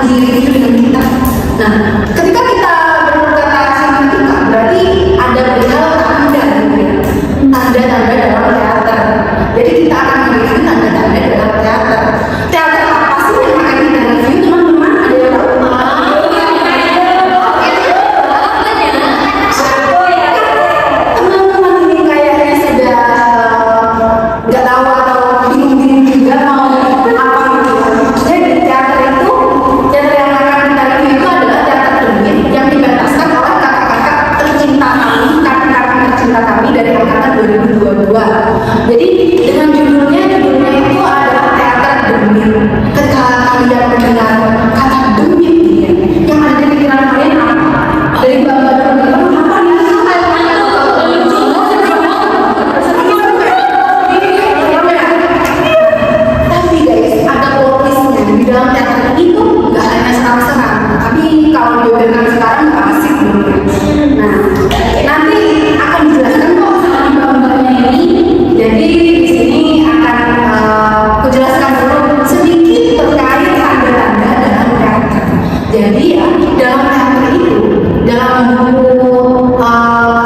diri dengan kita. Nah, ketika kita berkata semiotika, berarti ada perihal tanda, tanda-tanda dalam teater. Jadi kita akan mereview tanda-tanda dalam teater. Teater apa sih yang akan kita review, teman-teman? Ada yang tahu? Teman-teman ini kayaknya sudah nggak tahu atau bingung-bingung juga mau apa gitu. Jadi teater itu, teater yang akan kita review itu adalah teater cermin yang dipentaskan oleh kakak-kakak tercinta kami, kakak-kakak tercinta kami dari angkatan 2022. Jadi dengan judulnya itu adalah teater demit. Ketika kalian mendengar kata demit ini, yang ada di pikiran kalian apa? Dari bangga dan apa nih? Tapi guys, ada plot twistnya di dalam teater ini tuh nggak hanya serang-serang, tapi kalau dibeberkan sekarang nggak asik bener. Nah, nanti akan dijelaskan kok sama mbak-mbaknya ini. Jadi di sini akan aku jelaskan dulu sedikit terkait tanda-tanda dalam teater. Jadi ya, dalam teater itu, dalam buku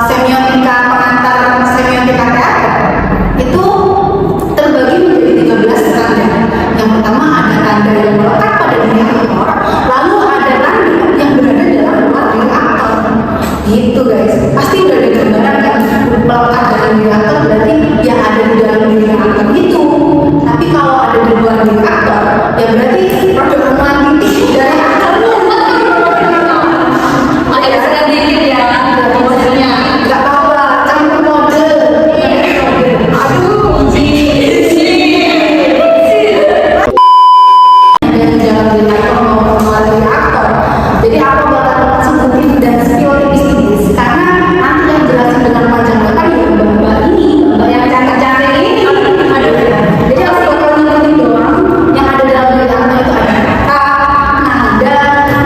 semiotika pengantar semiotika teater itu terbagi menjadi 13 tanda. Yang pertama ada tanda yang melekat pada diri aktor, lalu ada tanda yang berada dalam luar diri aktor. Gitu guys, pasti udah ada gambaran yang melekat dalam diri aktor, berarti yang ada di dalam diri aktor itu. Tapi kalau ada di luar diri aktor, ya berarti produk romantis dari aktornya. Ada sedang dikit ya, maksudnya nggak apa-apa, campur model. Aduh, dan dalam diri aktor maupun luar diri aktor. Jadi aku bakal sebutin dan spill tipis-tipis karena nanti yang jelasin dengan panjang lebar ya mbak ini, mbak yang cantik-cantik ini. Jadi aku bakal nyebutin doang yang ada dalam diri aktor itu ada kata, nada,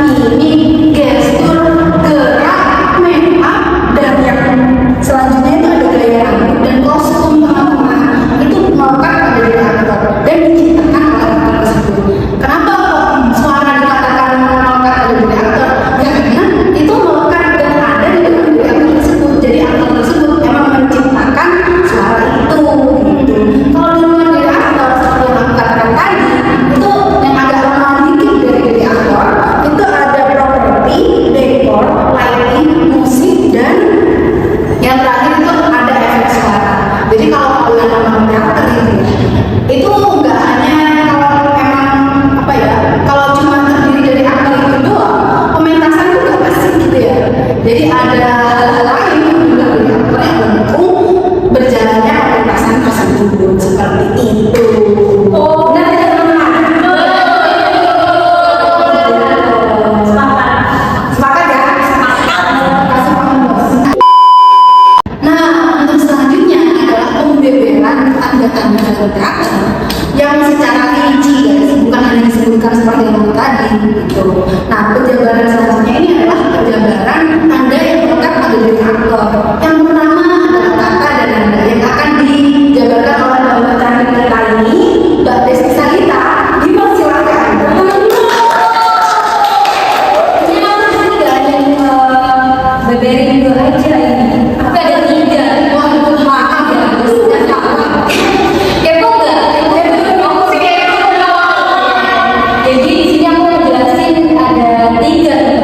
mimik, gestur, gerak, make up, dan yang selanjutnya itu ada gaya rambut dan kostum teman-teman. Itu melekat pada diri aktor dan diciptakan oleh aktor tersebut. Kenapa kok suara dikatakan melekat pada diri aktor? Ya karena itu melekat dan ada di dalam diri aktor tersebut. Jadi aktor tersebut emang menciptakan suara itu gitu. Kalau di luar diri aktor seperti yang aku katakan tadi, itu yang agak romantis dari diri aktor itu ada properti, dekor, lighting, musik, dan yang terakhir itu ada efek suara. Jadi kalau kalian nonton teater itu nggak hanya kalau emang apa ya, kalau cuma terdiri dari aktor itu doang, pementasan itu nggak asik gitu ya. Jadi ada hal-hal lain yang juga dari aktor yang mendukung berjalannya pementasan tersebut seperti itu. Oh, benar ya teman-teman? Sepakat ya? Kasih paham bos. Nah, untuk selanjutnya adalah pembeberan tanda-tanda dalam teater yang secara rinci guys, bukan hanya disebutkan seperti yang tadi gitu. Nah, penjabaran selanjutnya ini adalah penjabaran tanda yang melekat pada diri aktor. Yang pertama adalah kata dan nada yang akan dijabarkan oleh mbak cantik kita ini, Mbak Desti Salita. Dipersilakan. Ini maksudnya tidak hanya beberin dulu aja ini, tapi ada 3. Wah, itu maaf ya, sudah salah. Kepo nggak? Aku sih kepo. Jadi di sini aku mau jelasin ada 3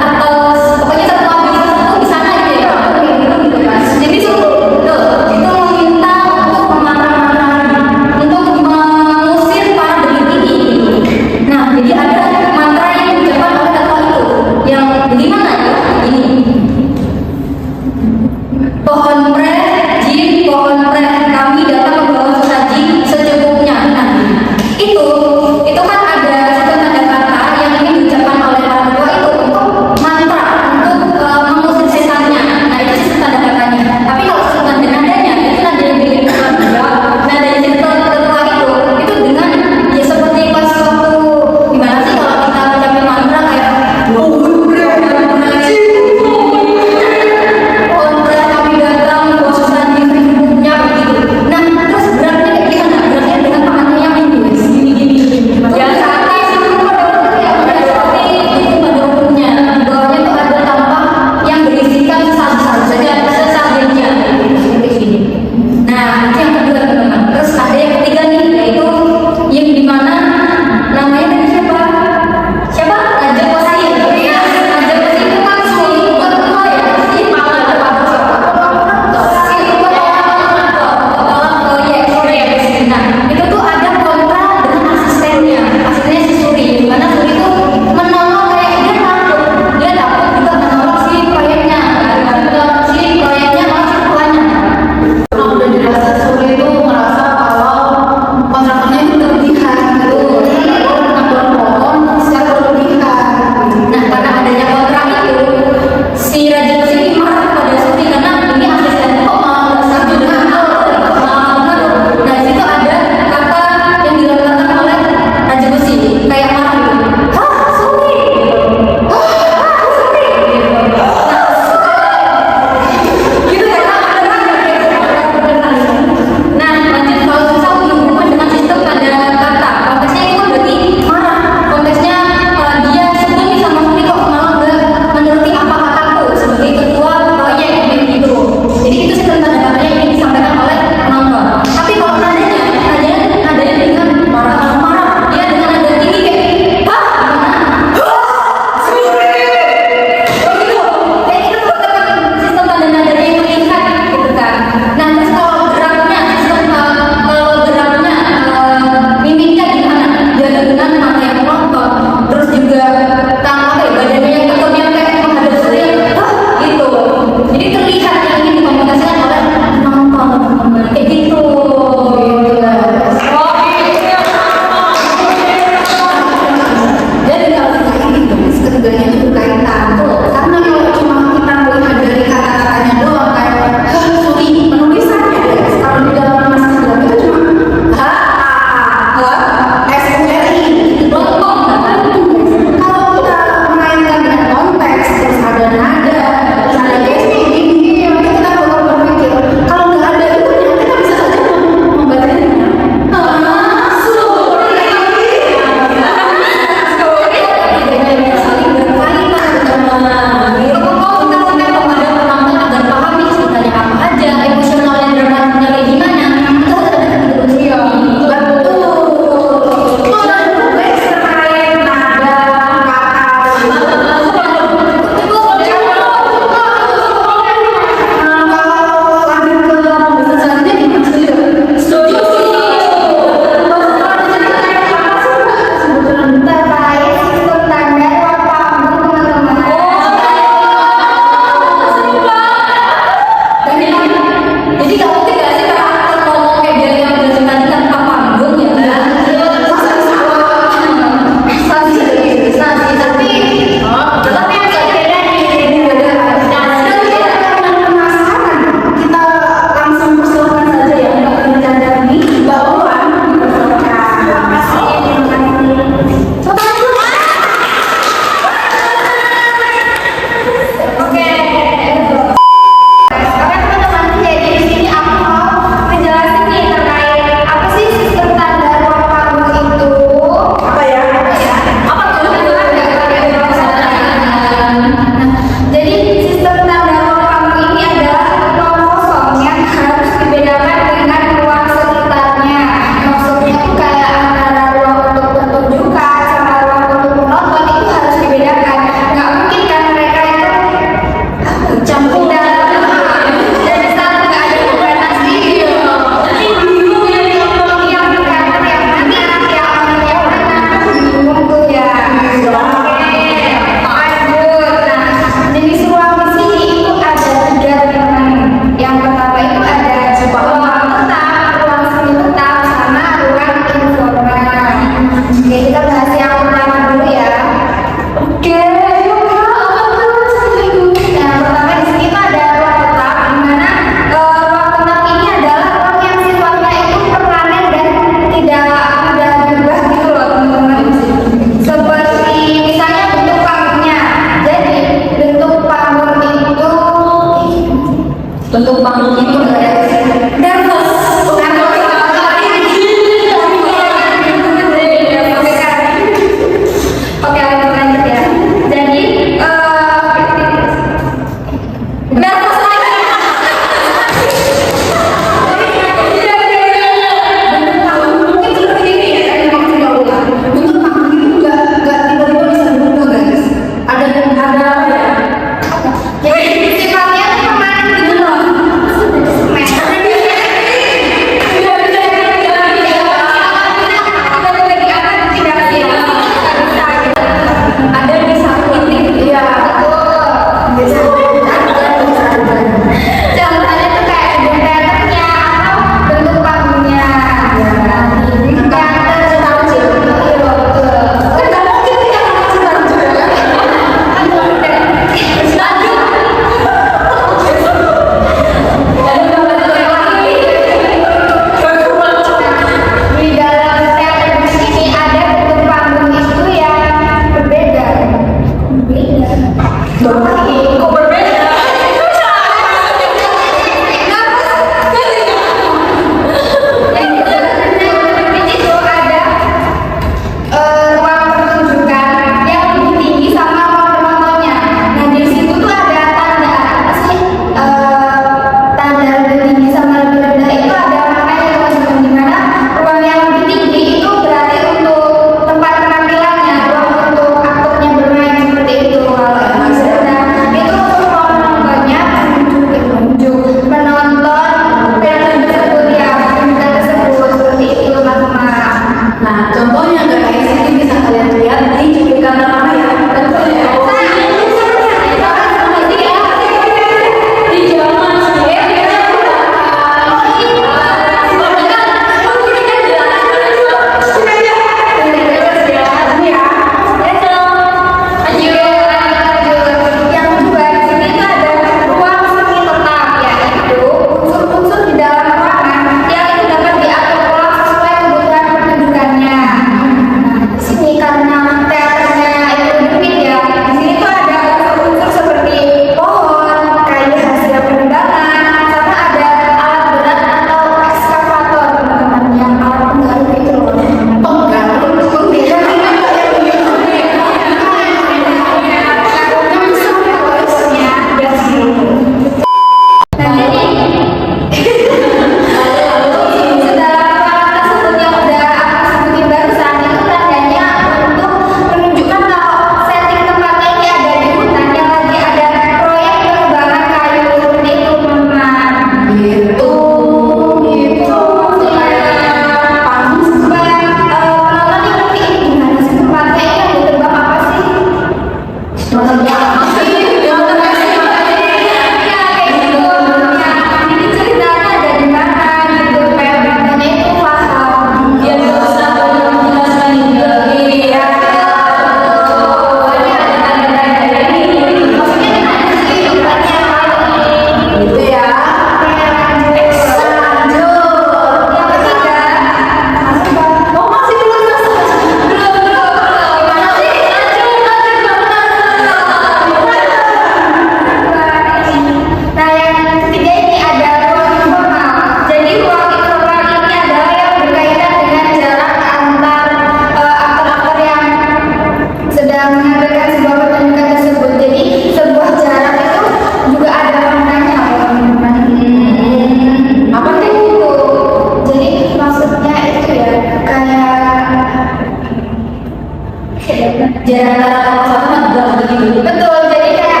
jarak antara tokoh satu sama dua begini. Betul, jadi kayak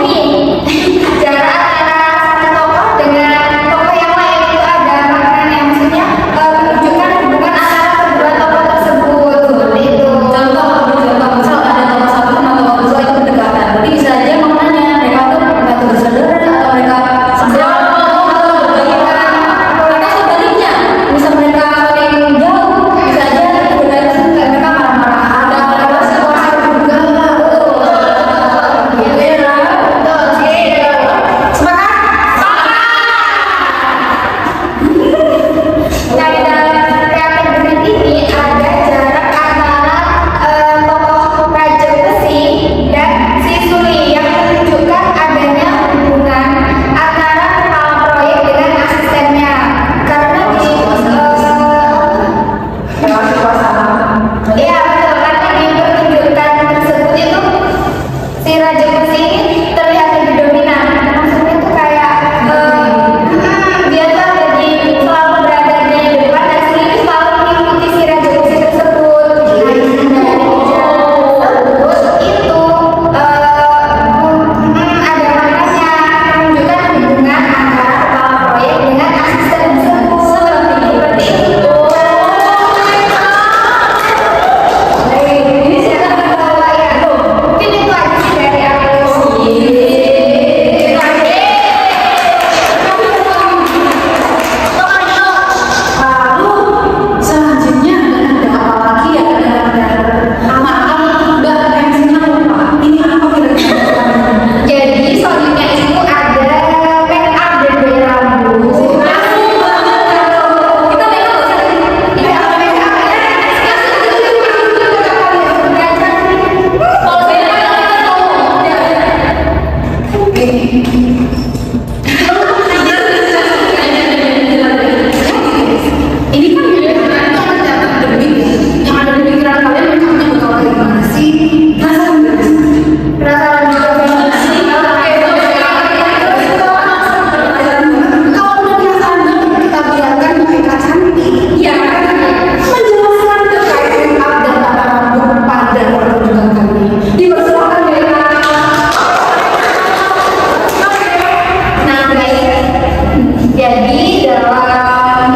ini jarak antara satu tokoh dengan tokoh yang lain itu ada maknanya, maksudnya menunjukkan hubungan antara kedua tokoh tersebut seperti itu. Contoh misal ada tokoh satu sama tokoh kedua itu berdekatan, berarti bisa aja maknanya mereka tuh bersaudara atau mereka sama atau sebaliknya, bisa mereka saling jauh, bisa aja mereka marah-marah ada situasi juga. Nah, di dalam teater Demit ini ada jarak antara tokoh Raja Besi dan si Suli yang menunjukkan adanya hubungan antara kepala proyek dengan asistennya. Karena di ya betul, karena di pertunjukan tersebut itu si Raja Besi ini terlihat lebih dominan. Maksudnya itu kayak dia tuh ada di selalu berada di depan dan sendiri selalu mengikuti si Raja Besi tersebut. Terus itu ada maknanya menunjukkan hubungan antara kepala proyek dengan asisten tersebut seperti itu. Ini saya akan ketawa ya. Mungkin itu aja sih dari aku. Lalu selanjutnya ada apa lagi ya maaf mbak MC-nya lupa ini apa kira-kira. Jadi selanjutnya itu ada make up dan gaya rambut. Kita make up nggak sih? Iya, make up. Kalau saya ini kan itu ada teater Demit yang ada di pikiran kalian make upnya bakal kayak gimana sih? Penasaran nggak sih? Penasaran juga sih. Kalau udah penasaran banget kita biarkan mereka cantik ya menjelaskan terkait make up dan tata rambut pada pertunjukan kali ini. Dipersilakan ya. Nah, guys, jadi dalam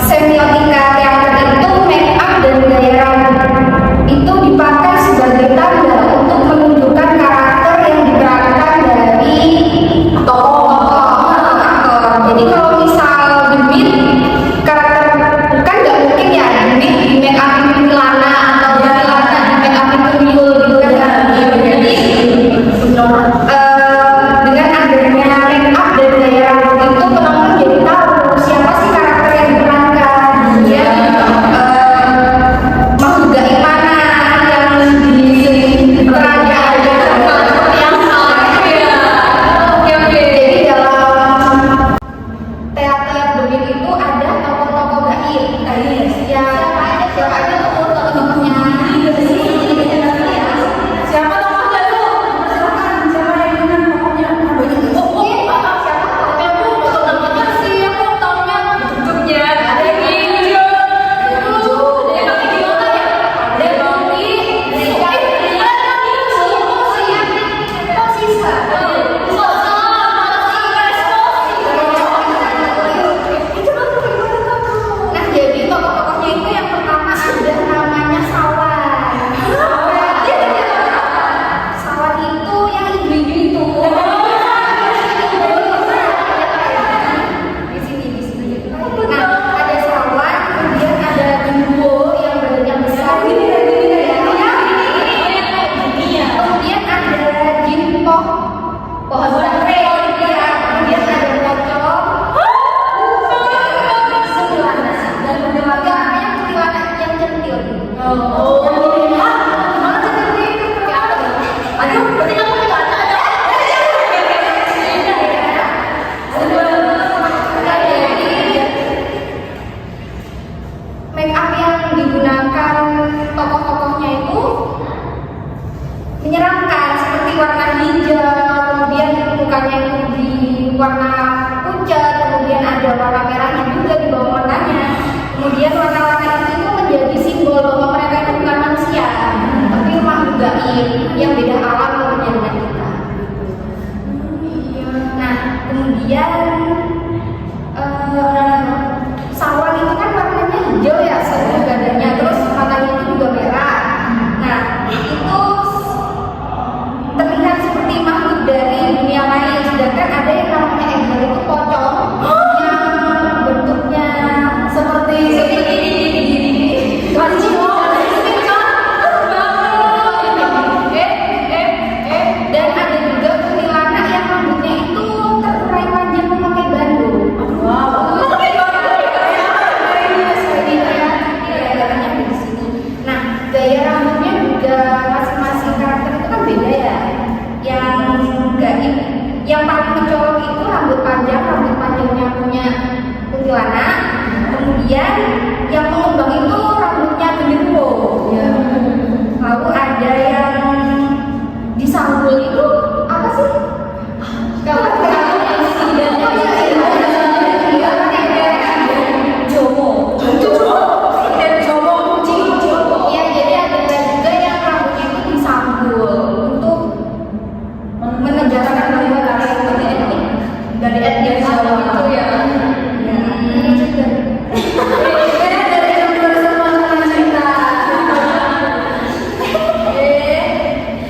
semiotika teater itu make up dan gaya rambut itu dipakai sebagai tanda untuk menunjukkan karakter yang diperankan dari tokoh aktor. Jadi kalau misal Demit karakter kan nggak mungkin ya Demit di make upin Lana atau Lana di make upin Tuyul gitu kan. Jadi dengan adanya make up dan gaya rambut itu penonton jadi tahu siapa sih karakter yang diperankan, dia mau juga yang mana yang diperankan seperti apa. Jadi dalam teater Demit itu ada tokoh-tokoh gaib ya, siapa aja tokoh-tokohnya. Siapa tokohnya tuh? Silakan siapa yang dengan tokohnya? Nah, jadi tokoh-tokohnya itu yang pertama ada namanya Sawah. Kemudian yang pengembang itu rambutnya genderuwo. Ya. Lalu ada yang disanggul itu apa sih? Kalau dari etnis Jawa itu ya.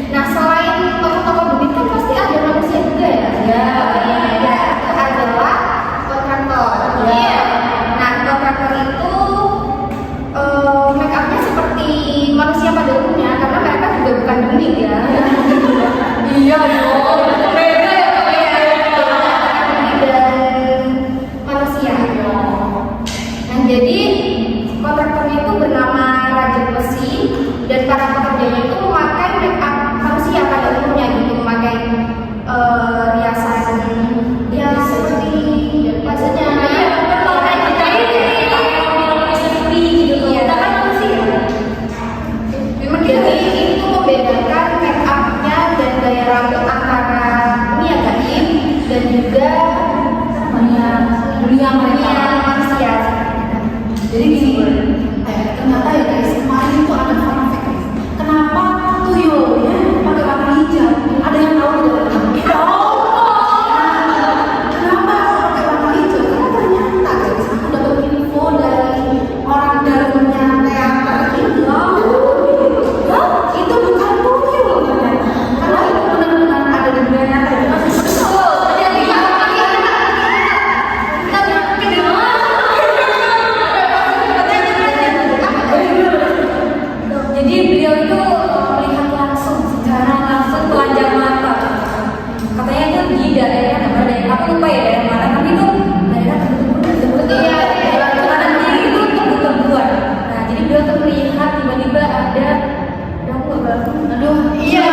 Nah selain tokoh-tokoh begitu kan pasti ada manusia juga ya. Ya, adalah kontraktor. Iya. Nah kontraktor itu make upnya seperti manusia pada umumnya karena mereka juga bukan bening ya. Iya dong. Jadi kontraktornya itu bernama Raja Besi dan para pekerjanya itu memakai make up manusia pada umumnya gitu, memakai riasan ya seperti maksudnya memang jadi itu membedakan make upnya dan gaya rambut antara dunia gaib dan juga dunia manusia. Jadi gini, ternyata ya guys, kemarin itu ada fun fact guys. Kenapa tuyulnya pakai warna hijau? Ada yang tahu tidak? Kenapa pakai warna hijau? Karena ternyata guys, aku dapat info dari orang dalamnya teater ini. Itu bukan tuyul, karena itu benar-benar ada di dunia nyata. Jadi beliau itu melihat langsung, secara langsung telanjang mata. Katanya itu di daerah daerah aku lupa ya daerah mana, tapi itu daerah tertentu. Iya, kanan kiri itu tebu-tebuan. Nah, jadi beliau tuh melihat tiba-tiba ada aku nggak berarti. Aduh, iya.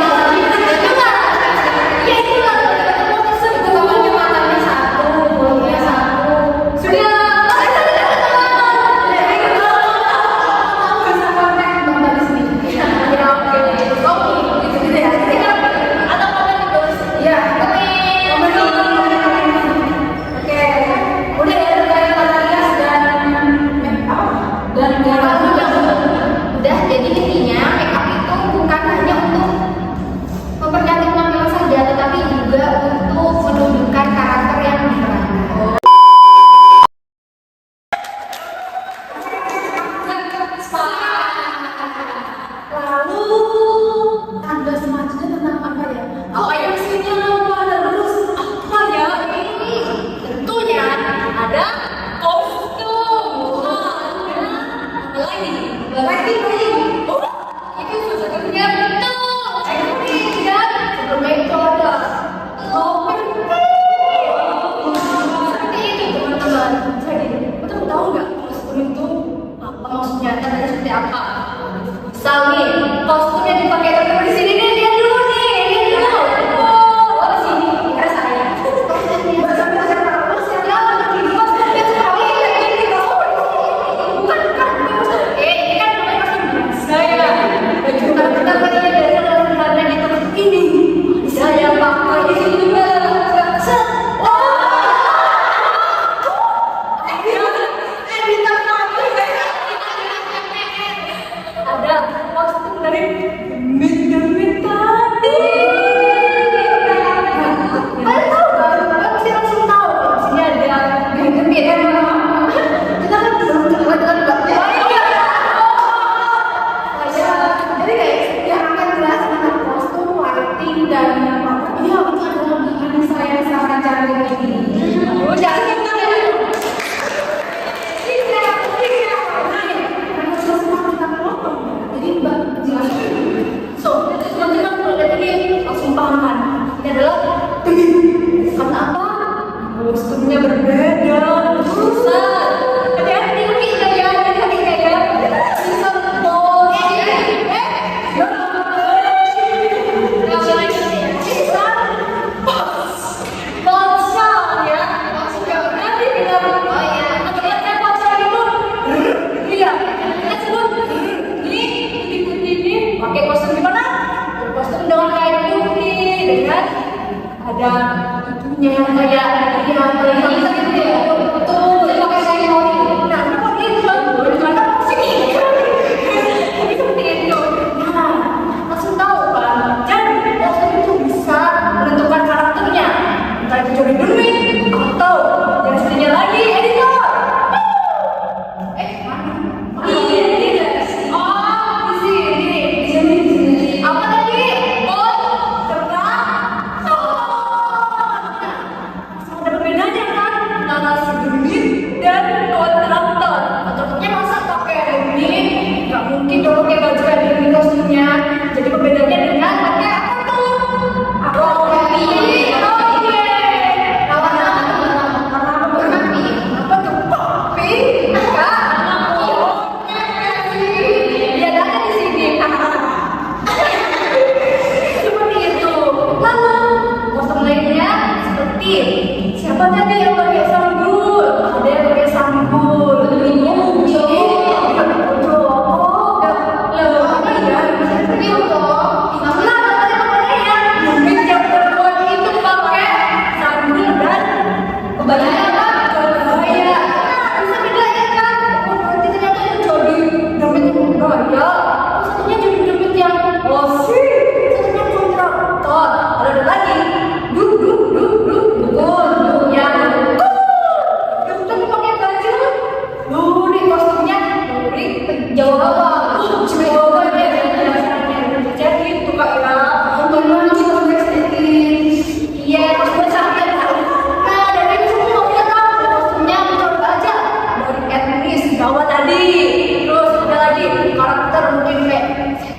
Udah, jadi intinya make up itu bukan hanya untuk mempercantik penampilan saja, tetapi juga untuk menunjukkan karakter yang diperankan. Lalu tanda selanjutnya tentang apa ya? Oh, ayam sininya pada terus apa ya? Ini tentunya ada kostum. Lighting. Oh, itu sebenarnya betul. Dan metode. Oh, seperti itu teman-teman. Jadi, betul tahu nggak kostum itu apa maksudnya? Tandanya seperti apa? Misal nih, kostum yang dipakai teman-teman di sini nih, lihat dulu nih, lihat dulu. Oh, di sini, ada saya. Saya pakai di sini juga. Ada kostum dari Demit tadi. Kalian tahu kan? Kalian pasti langsung tahu. Di sini ada Demit ya. Kita kan belum dengar juga. Jadi guys, yang akan jelas tentang kostum, lighting dan ini itu adalah bahan saya yang sangat cantik ini. Udah, kita jadi Mbak jelaskan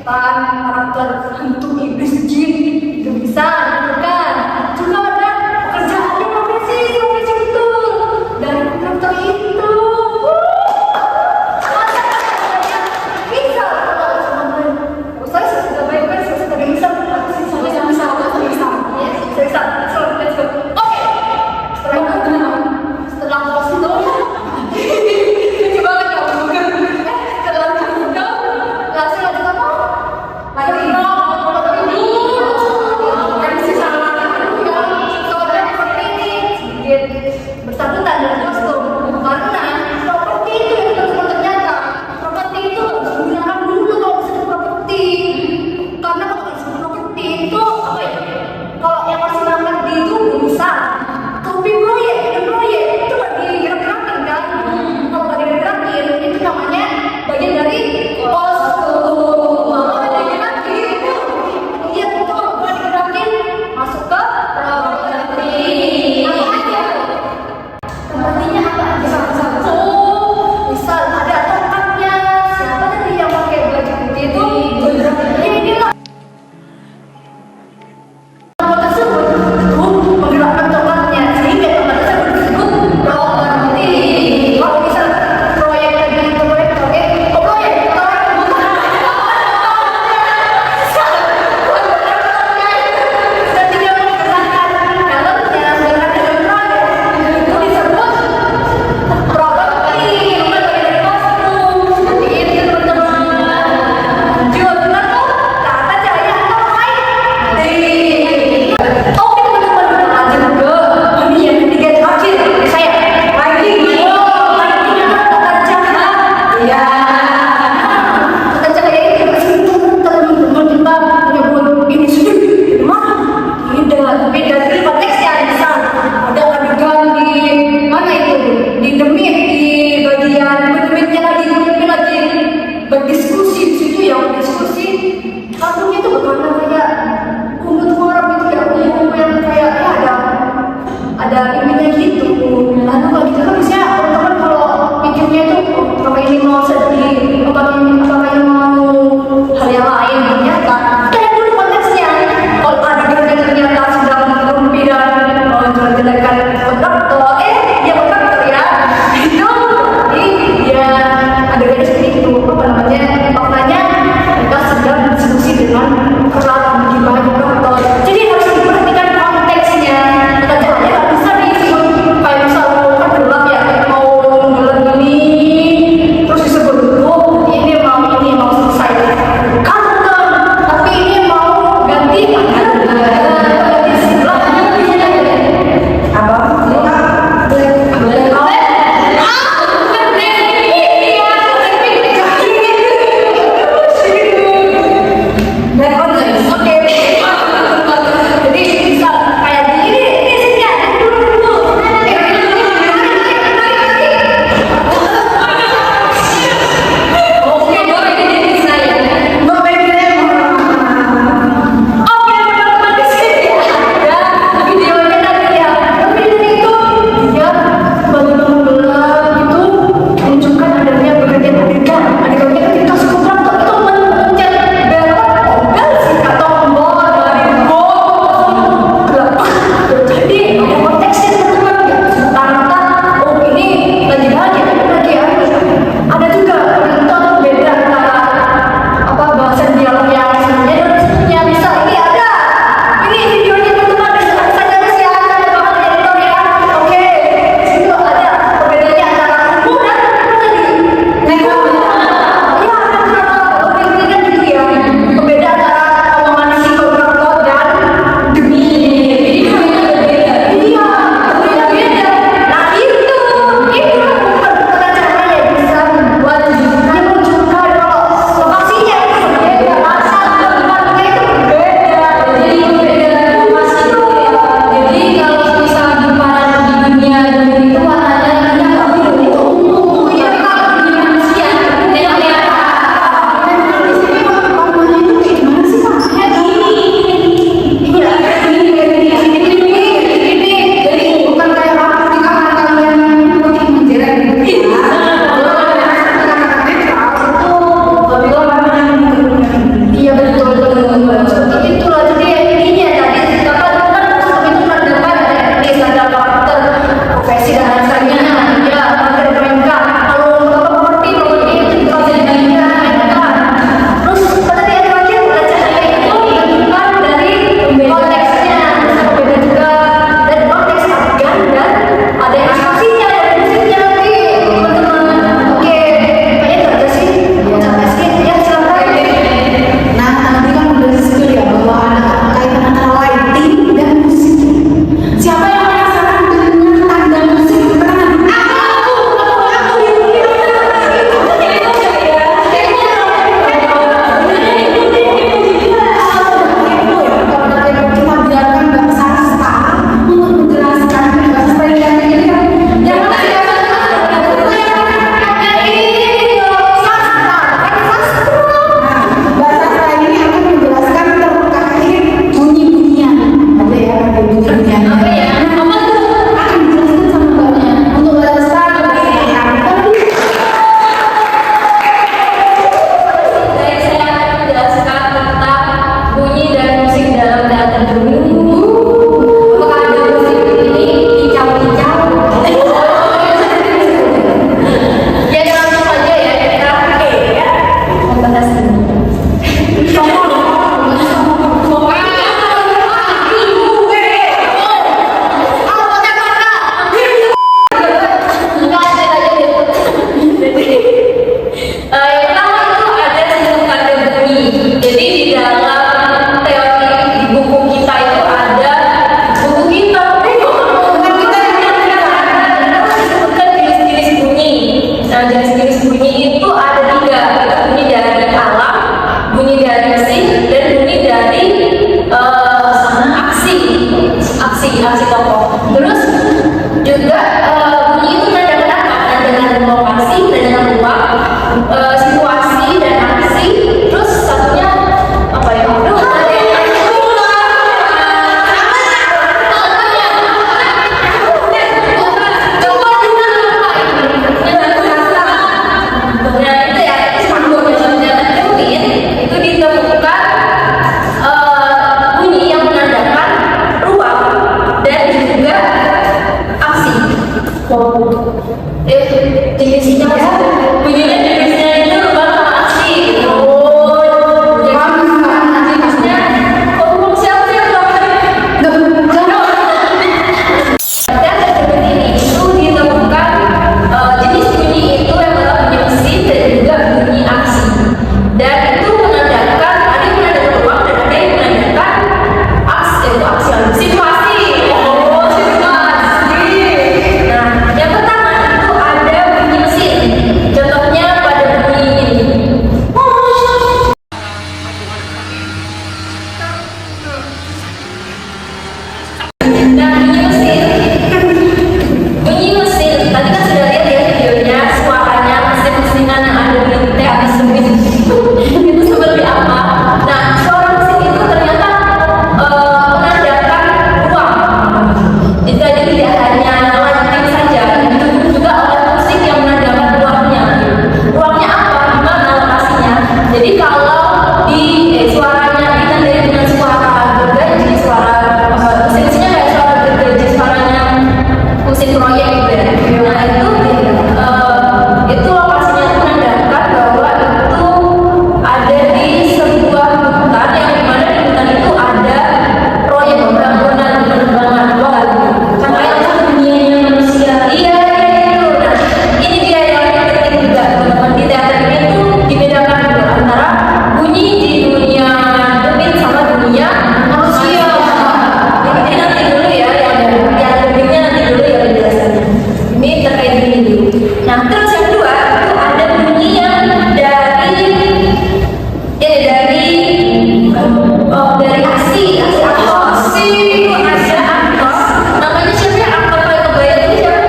setan, karakter hantu, iblis, jin, itu bisa kan? Juga ada pekerjaannya profesi itu dari karakter itu. Masa katanya bisa kalau cuma main. Saya sudah baik kan, saya sudah bisa. Aku sih bisa. Yes, bisa. So, let's go. Oke. Setelah close itu, lucu banget ya. Setelah close itu, langsung lanjut apa? Lanjut jenis bunyi itu ada tiga, bunyi dari alam, bunyi dari mesin, dan bunyi dari aksi tokoh. Terus juga bunyi itu menandakan apa? Menandakan lokasi, menandakan ruang, situasi dan aksi. Terus satunya apa ya? Itu ditemukan bunyi yang menandakan ruang dan juga aksi. Definisinya bunyinya itu ruang sama aksi. Jenis bunyi itu yang adalah bunyi mesin dan juga bunyi aksi. Dan itu menandakan ada yang menandakan ruang dan ada yang menandakan situasi. Nah, yang pertama itu ada bunyi mesin. Contohnya pada bunyi ini. Nah, bunyi mesin tadi kan sudah lihat ya videonya, suaranya mesin-mesinan yang ada di teater sempit itu seperti apa. Nah, suara mesin itu ternyata menandakan ruang. Jadi tidak hanya lanjutin saja, itu juga oleh musik yang menandakan ruangnya. Ruangnya apa? Gimana lokasinya? Jadi kalau di suaranya ditandai dengan suara gergaji, suara mesin-mesinnya kayak suara gergaji, suaranya mesin proyek gitu ya. Nah itu lokasinya itu menandakan bahwa itu ada di sebuah hutan yang dimana di hutan itu ada proyek pembangunan penerbangan. Sampai itu dunianya manusia. Iya itu. Nah ini dia yang penting juga teman-teman, di teater ini tuh dibedakan dulu antara bunyi di dunia demit sama dunia manusia. Jadi nanti dulu ya yang demitnya nanti dulu ya penjelasannya. Ini terkait ini dulu. Nah terus yang kedua itu ada bunyi yang dari aksi itu ada aktor. Namanya siapa ya? Aktor paling kebayang ini siapa?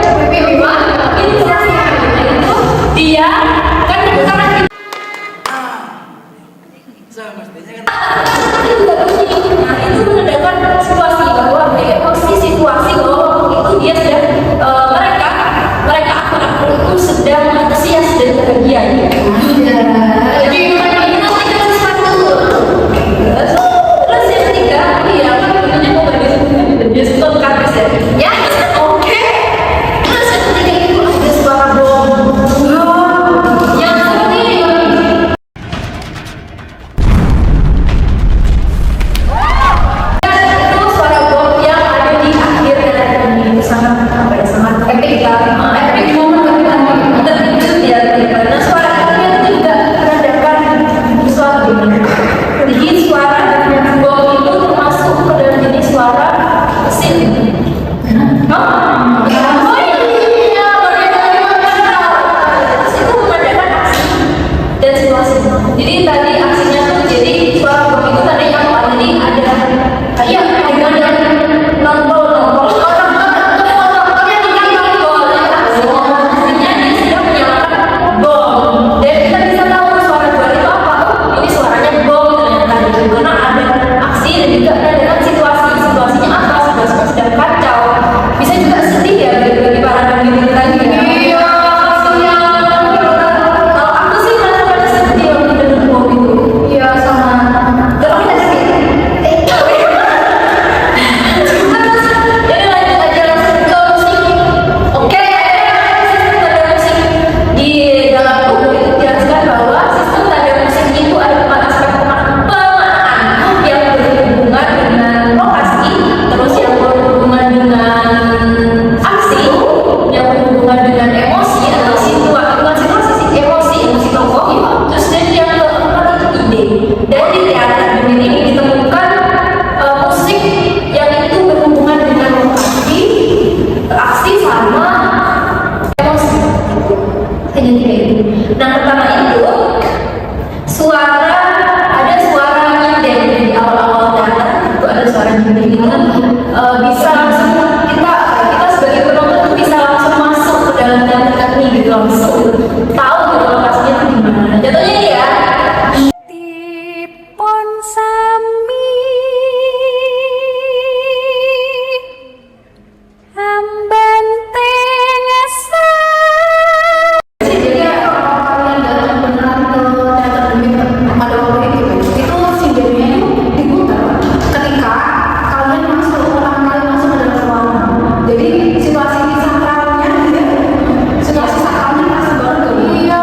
Ini itu dia kan bukan nah itu menandakan situasi bahwa emosi situasi bahwa itu dia sedang mereka aktor itu sedang antusias dan bahagia. Jadi ini nanti kita satu. Terus yang ketiga, iya kan bunyinya mau bagi stop kabis ya. Ya oke. Terus yang ketiga itu ada suara bom. Yang seperti ini. Itu suara bom yang ada di akhir teater ini. Itu sangat epic ya. Epic momen terkejut ya. Nah suara itu juga menandakan sesuatu. Jadi suara bom itu termasuk ke dalam jenis suara mesin. Oh iya, terus itu menandakan aksi dan situasi. Jadi tadi aksinya tuh jadi suara bom itu tandanya apa? Jadi ada nonton artinya dia sedang menyalakan bom. Dan kita bisa tahu suara luar itu apa? Ini suaranya bom ternyata gitu. Karena ada aksi dan juga menandakan situasi. Situasinya apa? Situasinya sedang kacau. Bisa juga sedih ya bagi para pendidik tadi ya. Kalau aku sih merasa pada sedih waktu dengar bom itu. Iya sama. Kalau kita sedih. Jadi lanjut aja langsung ke musik. Oke, sistem tanda musik di dalam buku itu dijelaskan bahwa sistem tanda musik itu ada 4 aspek pemaknaan yang berhubungan dengan lokasi, terus yang berhubungan dengan aksi, yang berhubungan dengan emosi atau emosi tokoh, terus dan yang keempat itu ide. Dan di teater ini ditemukan musik yang itu berhubungan dengan lokasi, aksi sama emosi. Ini Nah, pertama itu ada suara nyinden di awal-awal datang itu ada suara nyinden itu bisa langsung kita sebagai penonton tuh bisa langsung masuk ke dalam teater ini gitu, langsung tahu gitu lokasinya tuh di mana. Jatuhnya ini ya. Tipon sami amban tengasa. Jadi kalau kalian datang beneran ke teater Demit pada waktu itu sindennya itu diputar ketika kalian masuk ke dalam ruangan. Jadi situasi sakralnya gitu ya, situasi sakralnya pas banget tuh. Iya,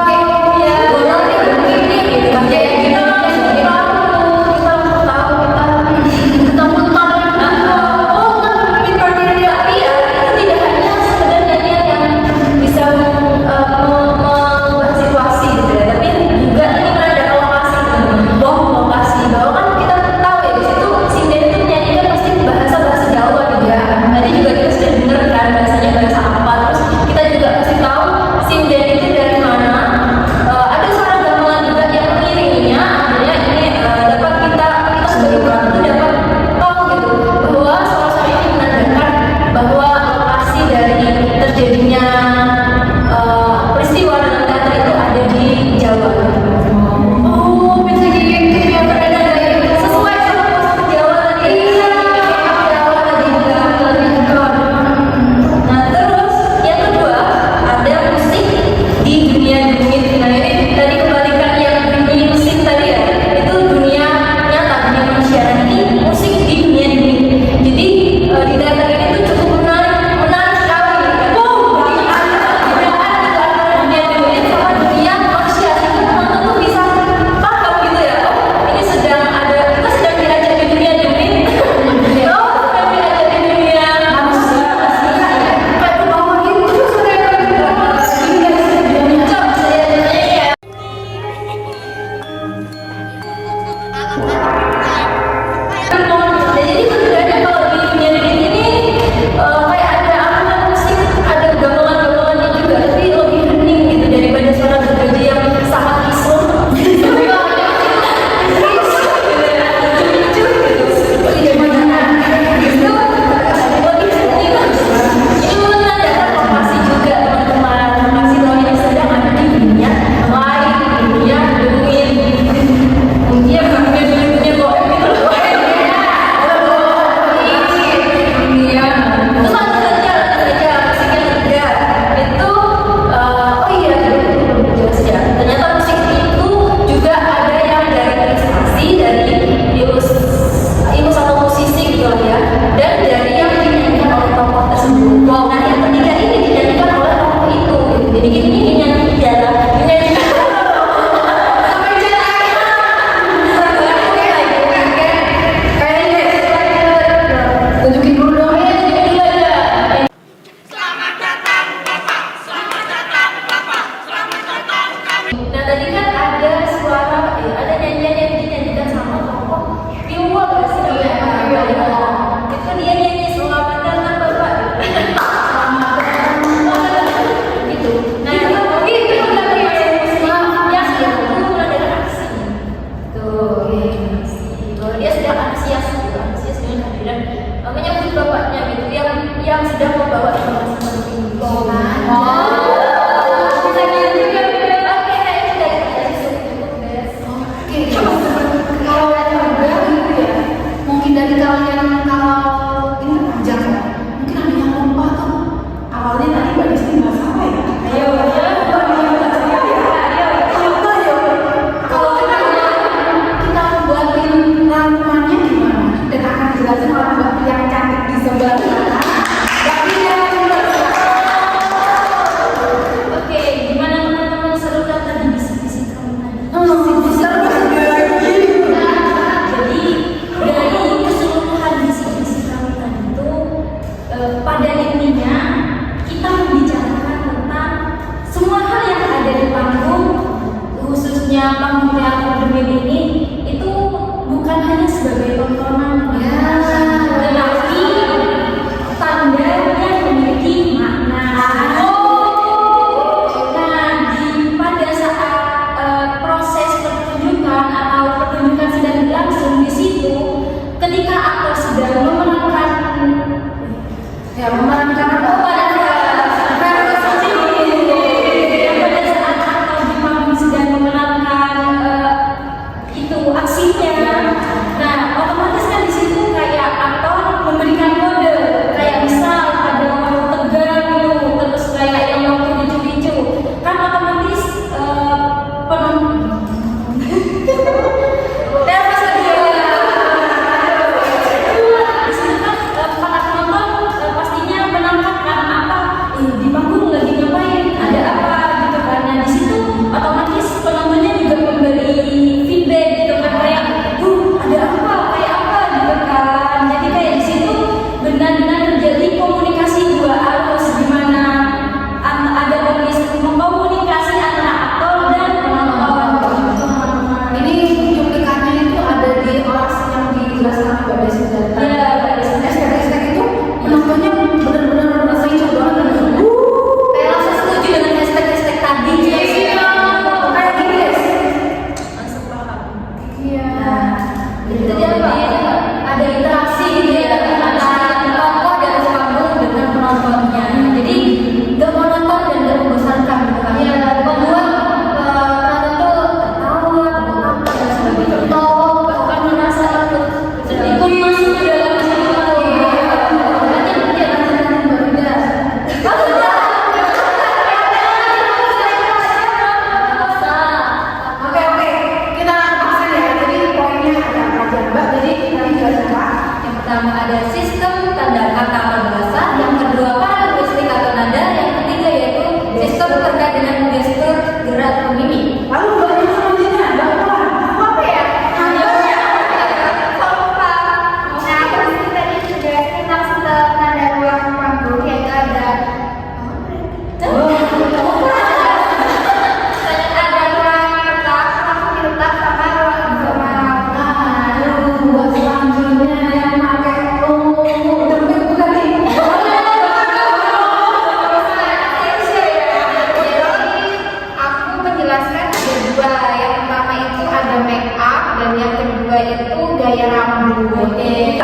dua. Yang pertama itu ada make up dan yang kedua itu gaya rambut. Oke.